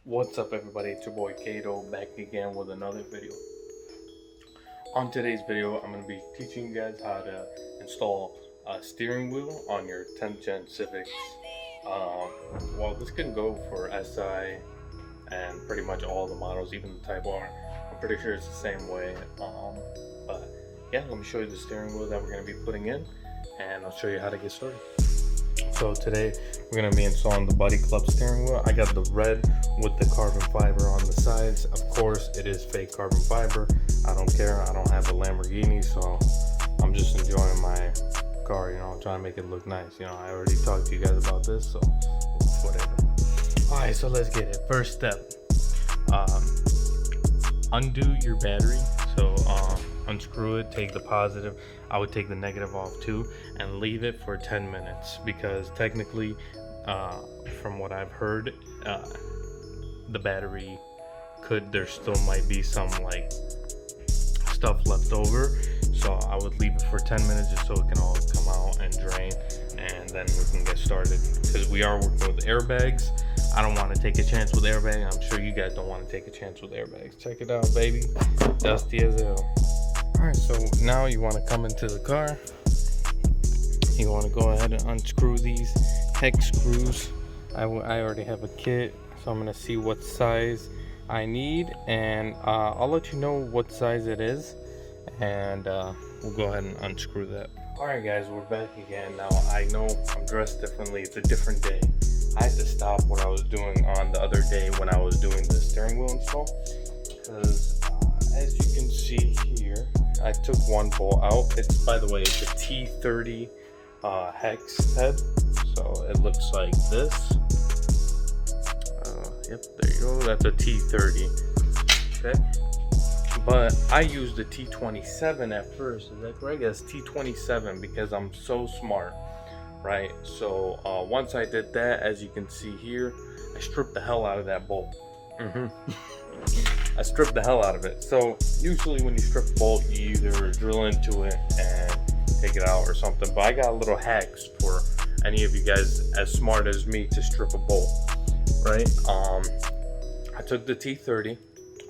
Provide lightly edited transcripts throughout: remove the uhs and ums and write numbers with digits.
What's up everybody, it's your boy Kato back again with another video. On today's video, I'm going to be teaching you guys how to install a steering wheel on your 10th gen Civics. Well, this can go for SI and pretty much all the models, even the Type R. I'm pretty sure it's the same way. But yeah, let me show you the steering wheel that we're going to be putting in, and I'll show you how to get started. So today we're going to be installing the Buddy Club steering wheel. I got the red with the carbon fiber on the sides. Of course, it is fake carbon fiber. I don't care. I don't have a Lamborghini, so I'm just enjoying my car, you know, trying to make it look nice. You know, I already talked to you guys about this, so whatever. All right, so let's get it. First step, undo your battery. So unscrew it, take the positive, I would take the negative off too, and leave it for 10 minutes because technically, from what I've heard, the battery there still might be some like stuff left over. So I would leave it for 10 minutes just so it can all come out and drain, and then we can get started because we are working with airbags. I don't want to take a chance with airbags. I'm sure you guys don't want to take a chance with airbags. Check it out, baby. Dusty as hell. Alright, so now you want to come into the car. You want to go ahead and unscrew these hex screws. I already have a kit, so I'm going to see what size I need, and I'll let you know what size it is, and we'll go ahead and unscrew that. Alright guys, we're back again. Now I know I'm dressed differently. It's a different day. I had to stop what I was doing on the other day when I was doing the steering wheel install, because as you can see here, I took one bolt out. It's, by the way, it's a T30 hex head, so it looks like this. Yep, there you go. That's a T30. Okay, but I used the T27 at first. Is that correct? Yes, T27, because I'm so smart, right? So once I did that, as you can see here, I stripped the hell out of that bolt. I stripped the hell out of it. So usually when you strip a bolt, you either drill into it and take it out or something, but I got a little hacks for any of you guys as smart as me to strip a bolt, right? I took the T30,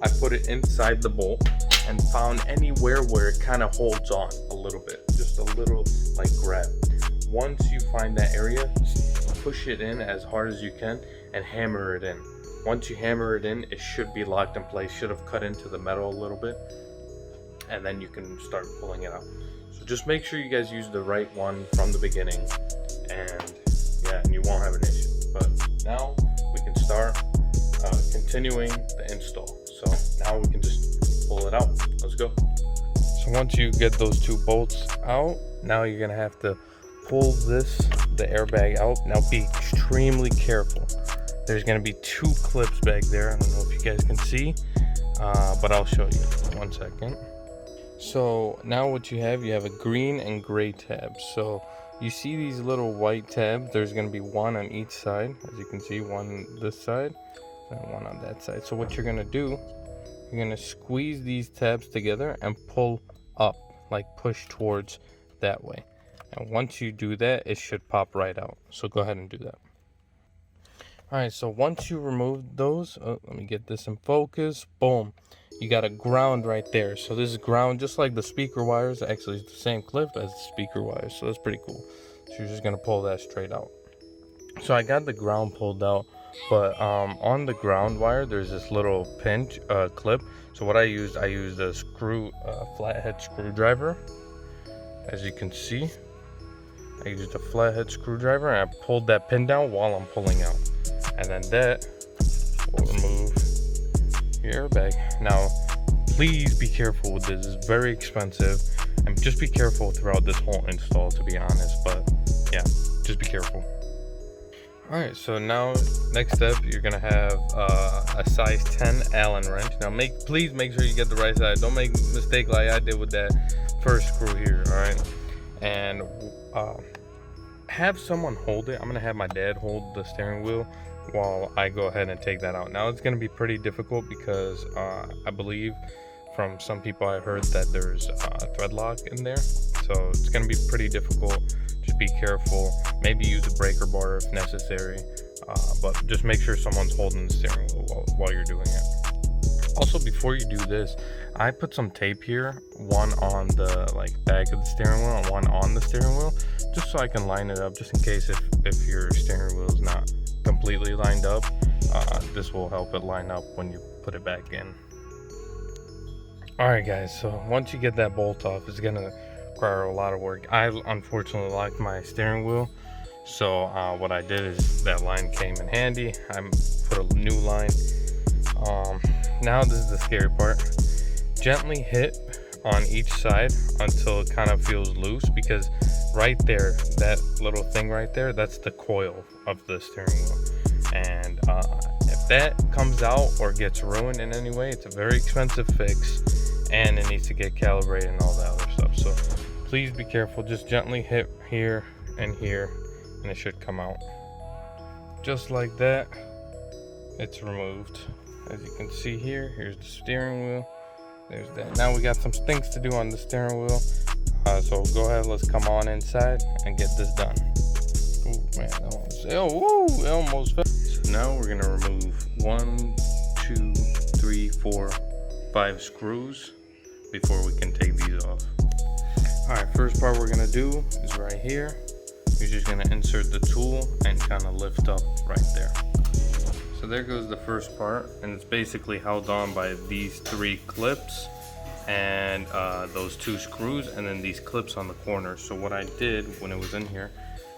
I put it inside the bolt and found anywhere where it kind of holds on a little bit, just a little like grab. Once you find that area, push it in as hard as you can and hammer it in. Once you hammer it in, it should be locked in place. Should have cut into the metal a little bit, and then you can start pulling it out. So just make sure you guys use the right one from the beginning, and yeah, and you won't have an issue. But now we can start continuing the install. So now we can just pull it out. Let's go. So once you get those two bolts out, now you're gonna have to pull the airbag out. Now be extremely careful. There's going to be two clips back there. I don't know if you guys can see, but I'll show you. 1 second. So now what you have a green and gray tab. So you see these little white tabs. There's going to be one on each side. As you can see, one this side and one on that side. So what you're going to do, you're going to squeeze these tabs together and pull up, like push towards that way. And once you do that, it should pop right out. So go ahead and do that. Alright, so once you remove those, let me get this in focus. Boom. You got a ground right there. So this is ground just like the speaker wires. Actually, it's the same clip as the speaker wires. So that's pretty cool. So you're just going to pull that straight out. So I got the ground pulled out. But on the ground wire, there's this little pinch clip. So what I used a flathead screwdriver. As you can see, I used a flathead screwdriver and I pulled that pin down while I'm pulling out. And then that will remove your airbag. Now, please be careful with this. It's very expensive. And just be careful throughout this whole install, to be honest. But yeah, just be careful. Alright, so now next step, you're going to have a size 10 Allen wrench. Now, please make sure you get the right size. Don't make a mistake like I did with that first screw here, alright? And have someone hold it. I'm going to have my dad hold the steering wheel while I go ahead and take that out. Now it's going to be pretty difficult because I believe from some people I heard that there's a thread lock in there, so it's going to be pretty difficult. Just be careful. Maybe use a breaker bar if necessary. but just make sure someone's holding the steering wheel while you're doing it. Also, before you do this, I put some tape here, one on the back of the steering wheel and one on the steering wheel, just so I can line it up, just in case if your steering wheel is not completely lined up. This will help it line up when you put it back in. Alright guys, so once you get that bolt off, it's gonna require a lot of work. I unfortunately locked my steering wheel, so what I did is that line came in handy. I put a new line. Now this is the scary part. Gently hit on each side until it kind of feels loose, because right there, that little thing right there, that's the coil of the steering wheel. And if that comes out or gets ruined in any way, it's a very expensive fix, and it needs to get calibrated and all that other stuff. So please be careful. Just gently hit here and here, and it should come out. Just like that, it's removed. As you can see here, here's the steering wheel. There's that. Now we got some things to do on the steering wheel. So go ahead, let's come on inside and get this done. Oh man, it almost fell. So now we're gonna remove 1, 2, 3, 4, 5 screws before we can take these off. Alright, first part we're gonna do is right here. You're just gonna insert the tool and kind of lift up right there. So there goes the first part, and it's basically held on by these 3 clips and those 2 screws, and then these clips on the corners. So what I did when it was in here,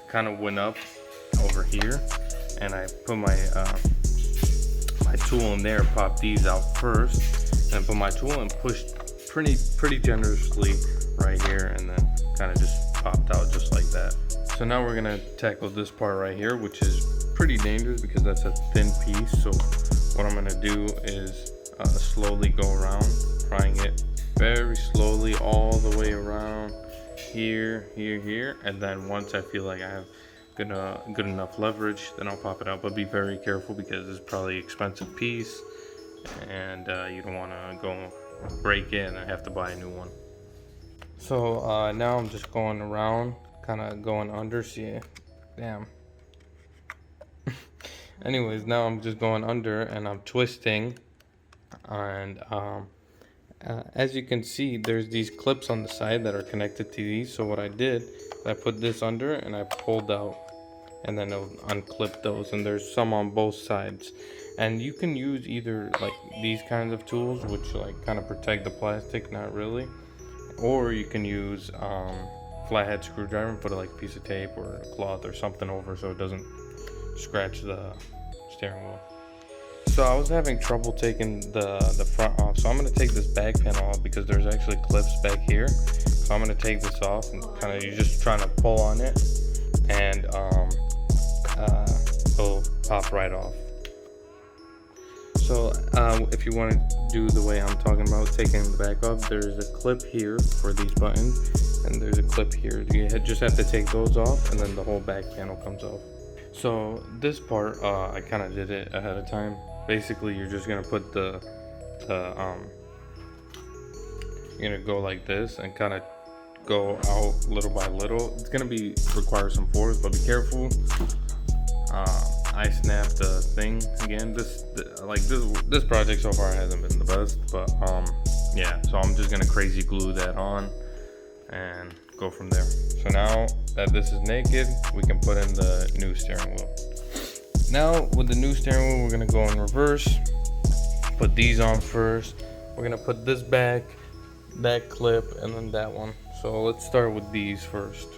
kind of went up over here, and I put my my tool in there, popped these out first, and put my tool and pushed pretty generously right here, and then kind of just popped out just like that. So now we're gonna tackle this part right here, which is pretty dangerous because that's a thin piece. So what I'm gonna do is slowly go around, prying it very slowly all the way around here, and then once I feel like I have good enough leverage, then I'll pop it out. But be very careful because it's probably an expensive piece, and you don't want to go break it and then have to buy a new one. So now I'm just going around, kind of going under. See, damn. Anyways, now I'm just going under and I'm twisting, and as you can see, there's these clips on the side that are connected to these. So what I did, I put this under and I pulled out, and then it'll unclip those, and there's some on both sides. And you can use either like these kinds of tools, which like kind of protect the plastic, not really, or you can use flathead screwdriver and put like a piece of tape or a cloth or something over so it doesn't scratch the steering wheel. So I was having trouble taking the front off, so I'm going to take this back panel off because there's actually clips back here. So I'm going to take this off, and kind of you're just trying to pull on it, and it'll pop right off. So if you want to do the way I'm talking about, taking the back off, there's a clip here for these buttons, and there's a clip here. You just have to take those off, and then the whole back panel comes off. So this part, I kind of did it ahead of time. Basically, you're just gonna put you're gonna go like this and kind of go out little by little. It's gonna require some force, but be careful. I snapped the thing again. This project so far hasn't been the best, but yeah. So I'm just gonna crazy glue that on and go from there. So now that this is naked, we can put in the new steering wheel. Now with the new steering wheel, we're gonna go in reverse, put these on first. We're gonna put this back, that clip, and then that one. So let's start with these first.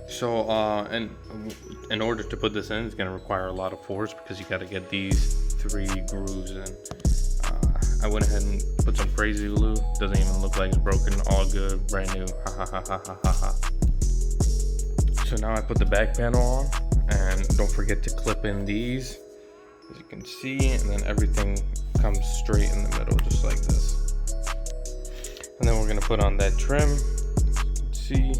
So and in order to put this in, it's gonna require a lot of force because you gotta get these 3 grooves in. I went ahead and put some crazy glue. Doesn't even look like it's broken. All good, brand new. Ha ha ha ha ha ha ha. So now I put the back panel on, and don't forget to clip in these, as you can see, and then everything comes straight in the middle, just like this. And then we're gonna put on that trim. As you can see,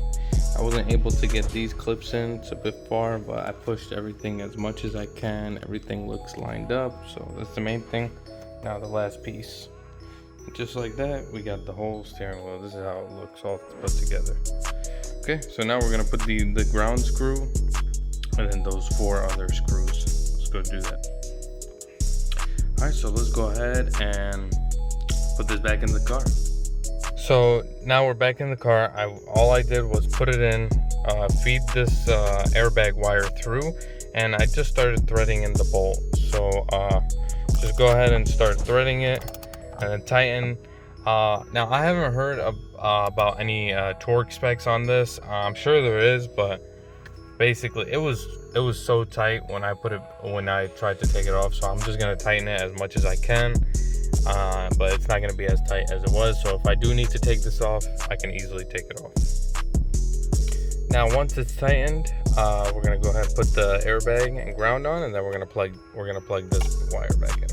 I wasn't able to get these clips in, it's a bit far, but I pushed everything as much as I can. Everything looks lined up, so that's the main thing. Now the last piece. Just like that, we got the whole steering wheel. This is how it looks all put together. Okay, so now we're gonna put the ground screw and then those 4 other screws. go do that. All right, so let's go ahead and put this back in the car. So now we're back in the car. All I did was put it in, feed this airbag wire through, and I just started threading in the bolt. So just go ahead and start threading it and then tighten. Now I haven't heard about any torque specs on this. I'm sure there is, but basically it was so tight when I tried to take it off. So I'm just gonna tighten it as much as I can, but it's not gonna be as tight as it was. So if I do need to take this off, I can easily take it off. Now once it's tightened, we're gonna go ahead and put the airbag and ground on, and then we're gonna plug this wire back in.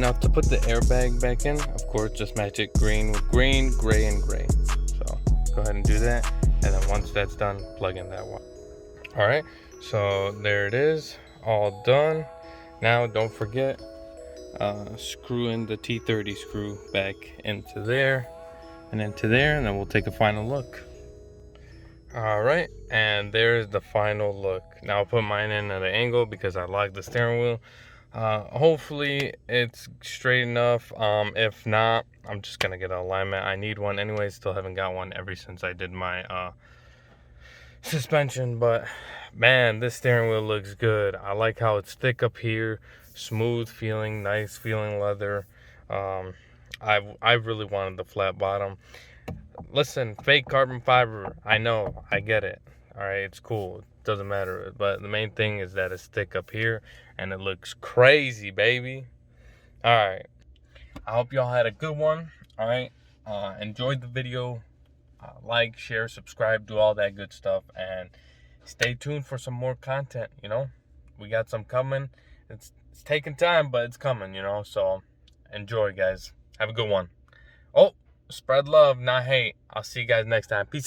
Now to put the airbag back in, of course, just match it green with green, gray and gray. So go ahead and do that, and then once that's done, plug in that wire. All right, so there it is, all done. Now don't forget, screw in the T30 screw back into there and into there, and then we'll take a final look. All right, and there's the final look. Now I'll put mine in at an angle because I locked the steering wheel. Hopefully it's straight enough. If not, I'm just gonna get an alignment. I need one anyway. Still haven't got one ever since I did my suspension. But man, this steering wheel looks good. I like how it's thick up here, smooth feeling, nice feeling leather. I really wanted the flat bottom. Listen, fake carbon fiber, I know, I get it. All right, it's cool, it doesn't matter, but the main thing is that it's thick up here and it looks crazy, baby. All right, I hope y'all had a good one. All right, enjoyed the video. Like, share, subscribe, do all that good stuff, and stay tuned for some more content. You know, we got some coming. It's taking time, but it's coming, you know. So enjoy, guys. Have a good one. Oh, spread love, not hate. I'll see you guys next time. Peace out.